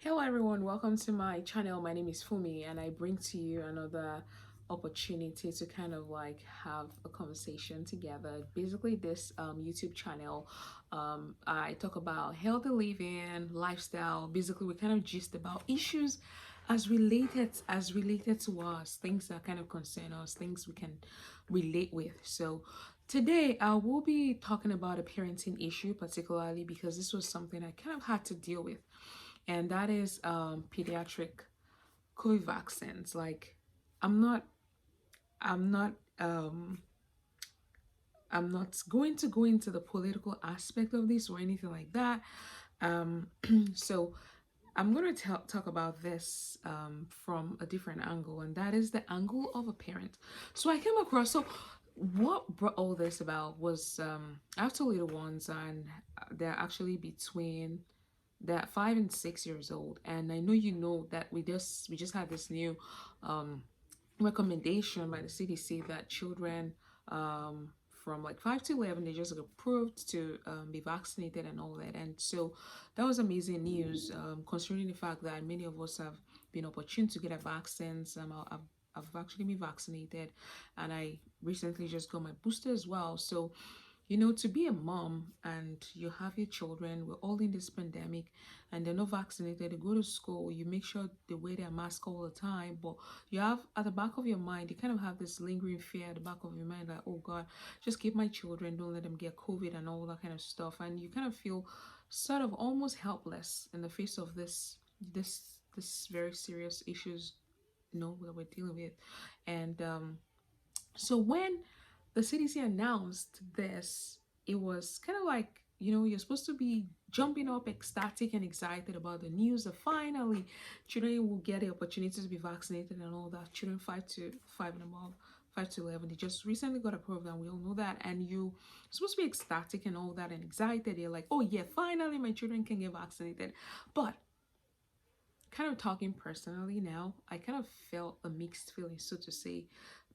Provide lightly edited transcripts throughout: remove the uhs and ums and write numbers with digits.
Hello everyone, welcome to my channel. My name is Fumi and I bring to you another opportunity to kind of like have a conversation together. Basically this YouTube channel, I talk about healthy living, lifestyle. Basically we kind of gist about issues as related to us, things that kind of concern us, things we can relate with. So today I will be talking about a parenting issue, particularly because this was something I kind of had to deal with, and that is pediatric COVID vaccines. Like, I'm not, I'm not, um, I'm not going to go into the political aspect of this or anything like that. Um, so I'm going to talk about this from a different angle, and that is the angle of a parent. So I came across, so what brought all this about was I have two little ones, and they're actually between that 5 and 6 years old. And I know you know that we just had this new um recommendation by the CDC that children from like 5 to 11, they just approved to be vaccinated and all that. And so that was amazing news, considering the fact that many of us have been opportune to get a vaccines. I've actually been vaccinated, and I recently just got my booster as well. So to be a mom and you have your children, we're all in this pandemic and they're not vaccinated, they go to school, you make sure they wear their mask all the time, but you have at the back of your mind, you kind of have this lingering fear at the back of your mind, like, oh God, just keep my children, don't let them get COVID and all that kind of stuff. And you kind of feel sort of almost helpless in the face of this very serious issues, that we're dealing with. And so when the CDC announced this, it was kind of like, you're supposed to be jumping up, ecstatic and excited about the news that finally children will get the opportunity to be vaccinated and all that. Children 5 and above, 5 to 11, they just recently got approved, and we all know that. And you're supposed to be ecstatic and all that and excited. You're like, oh yeah, finally my children can get vaccinated. But kind of talking personally now, I kind of felt a mixed feeling, so to say,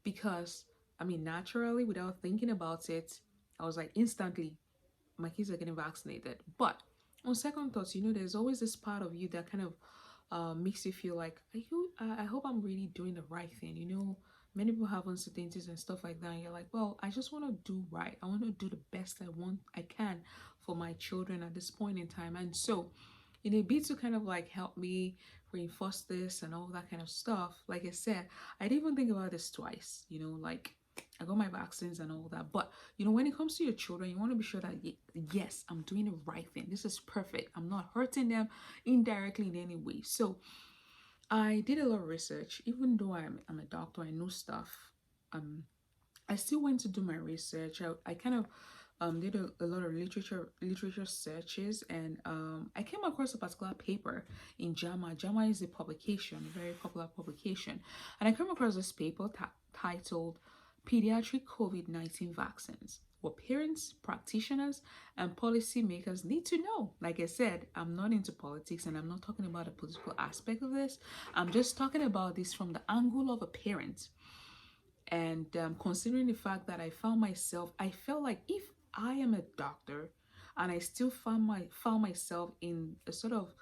because I mean, naturally, without thinking about it, I was like, instantly, my kids are getting vaccinated. But on second thoughts, there's always this part of you that kind of makes you feel like, I hope I'm really doing the right thing. Many people have uncertainties and stuff like that. And you're like, well, I just want to do right. I want to do the best I can for my children at this point in time. And so, in a bit to kind of like help me reinforce this and all that kind of stuff, like I said, I didn't even think about this twice. Like, I got my vaccines and all that. But when it comes to your children, you want to be sure that yes, I'm doing the right thing. This is perfect. I'm not hurting them indirectly in any way. So I did a lot of research. Even though I'm a doctor, I know stuff. Um, I still went to do my research. I kind of did a lot of literature searches, and I came across a particular paper in JAMA. JAMA is a publication, a very popular publication, and I came across this paper titled "Pediatric COVID-19 Vaccines: What Parents, Practitioners, and Policymakers Need to Know." Like I said, I'm not into politics, and I'm not talking about the political aspect of this. I'm just talking about this from the angle of a parent. And considering the fact that I felt like if I am a doctor and I still found myself in a sort of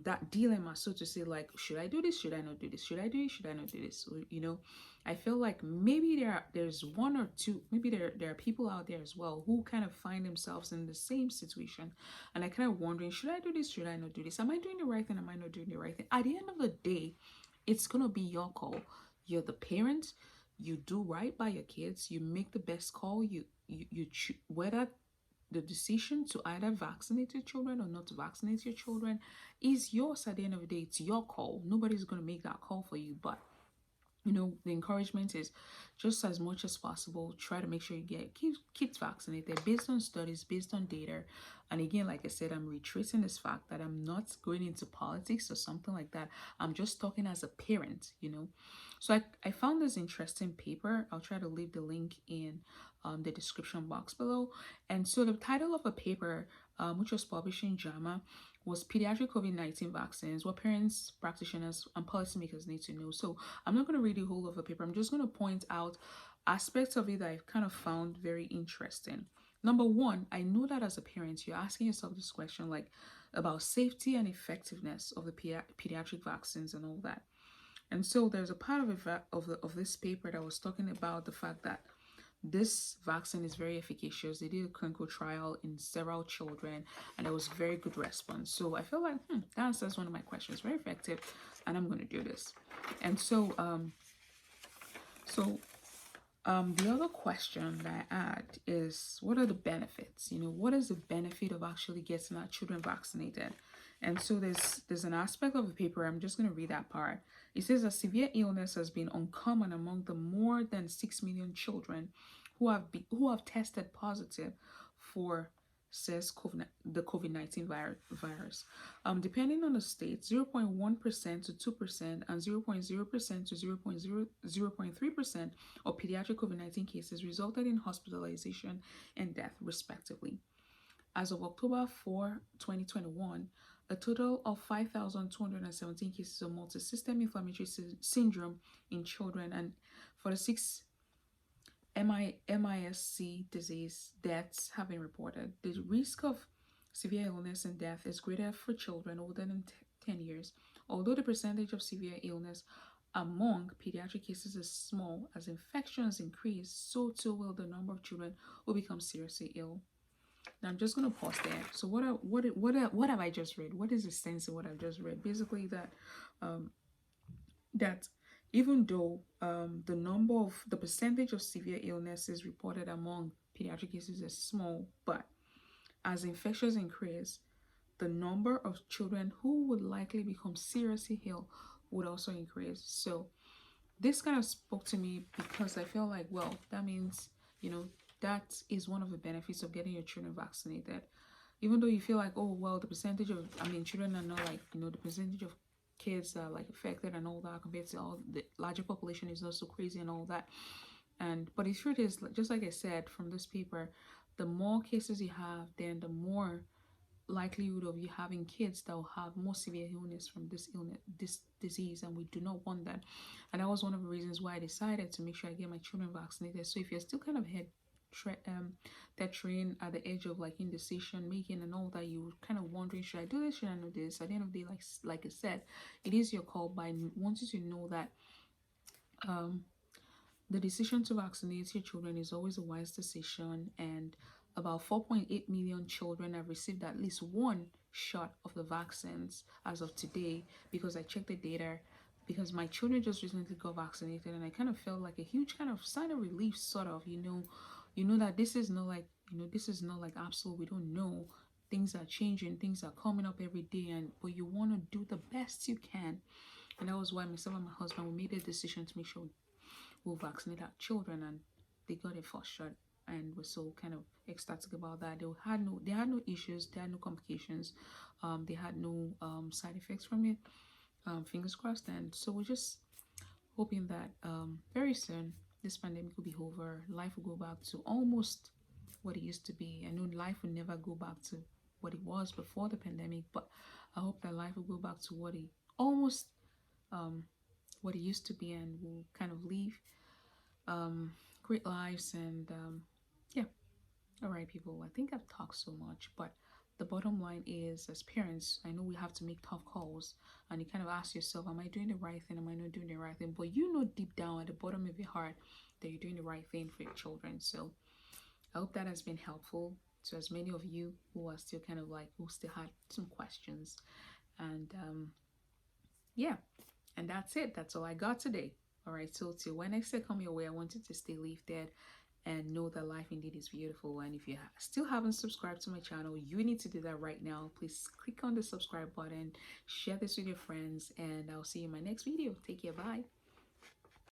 that dilemma, so to say, like, should I do this, should I not do this, should I do it, should I not do this? So, I feel like maybe there's one or two, maybe there are people out there as well who kind of find themselves in the same situation, and I kind of wondering, should I do this, should I not do this, am I doing the right thing, am I not doing the right thing? At the end of the day, it's gonna be your call. You're the parent. You do right by your kids. You make the best call. You choose whether the decision to either vaccinate your children or not to vaccinate your children is yours. At the end of the day, it's your call. Nobody's going to make that call for you. But the encouragement is just as much as possible, try to make sure you get kids vaccinated based on studies, based on data. And again, like I said, I'm retracing this fact that I'm not going into politics or something like that. I'm just talking as a parent. So I found this interesting paper. I'll try to leave the link in the description box below. And so the title of the paper, which was published in JAMA, was Pediatric COVID-19 Vaccines: What Parents, Practitioners, and Policymakers Need to Know. So I'm not going to read the whole of the paper. I'm just going to point out aspects of it that I've kind of found very interesting. Number one, I know that as a parent, you're asking yourself this question like about safety and effectiveness of the pediatric vaccines and all that. And so there's a part of of this paper that was talking about the fact that this vaccine is very efficacious. They did a clinical trial in several children, and there was very good response. So I feel like that answers one of my questions. Very effective, and I'm going to do this. And so the other question that I had is, what are the benefits? What is the benefit of actually getting our children vaccinated? And so there's an aspect of the paper. I'm just going to read that part. It says that severe illness has been uncommon among the more than 6 million children who have tested positive for the COVID-19 virus. Depending on the state, 0.1% to 2% and 0.0% to 0.3% of pediatric COVID-19 cases resulted in hospitalization and death, respectively. As of October 4, 2021, a total of 5,217 cases of multisystem inflammatory syndrome in children and 46 MISC disease deaths have been reported. The risk of severe illness and death is greater for children older than 10 years. Although the percentage of severe illness among pediatric cases is small, as infections increase, so too will the number of children who become seriously ill. Now I'm just going to pause there. So what have I just read? What is the sense of what I've just read? Basically that even though the percentage of severe illnesses reported among pediatric cases is small, but as infections increase, the number of children who would likely become seriously ill would also increase. So this kind of spoke to me because I feel like, well, that means, that is one of the benefits of getting your children vaccinated. Even though you feel like, oh, well, children are not like, the percentage of kids that are like affected and all that compared to all the larger population is not so crazy and all that. But the truth is, just like I said from this paper, the more cases you have, then the more likelihood of you having kids that will have more severe illness from this disease, and we do not want that. And that was one of the reasons why I decided to make sure I get my children vaccinated. So if you're still kind of that train at the edge of like indecision making and all that, you kind of wondering, should I do this, should I do this? At the end of the day, like I said, it is your call, but I want you to know that the decision to vaccinate your children is always a wise decision, and about 4.8 million children have received at least one shot of the vaccines as of today, because I checked the data, because my children just recently got vaccinated, and I kind of felt like a huge kind of sign of relief, sort of, that this is not like, absolute. We don't know. Things are changing, things are coming up every day, but you want to do the best you can. And that was why myself and my husband, we made a decision to make sure we'll vaccinate our children, and they got a first shot, and we're so kind of ecstatic about that. They had no issues, they had no complications, they had no side effects from it. Fingers crossed. And so we're just hoping that very soon this pandemic will be over, life will go back to almost what it used to be. I know life will never go back to what it was before the pandemic, but I hope that life will go back to what it almost what it used to be, and we'll kind of live great lives. And yeah, all right, people, I think I've talked so much, but the bottom line is, as parents, I know we have to make tough calls, and you kind of ask yourself, am I doing the right thing, am I not doing the right thing? But deep down at the bottom of your heart that you're doing the right thing for your children. So I hope that has been helpful to as many of you who are still kind of like, who still had some questions. And yeah, and that's it. That's all I got today. All right, so till when next I come your way, I want you to stay lifted and know that life indeed is beautiful. And if you still haven't subscribed to my channel, you need to do that right now. Please click on the subscribe button, share this with your friends, and I'll see you in my next video. Take care. Bye.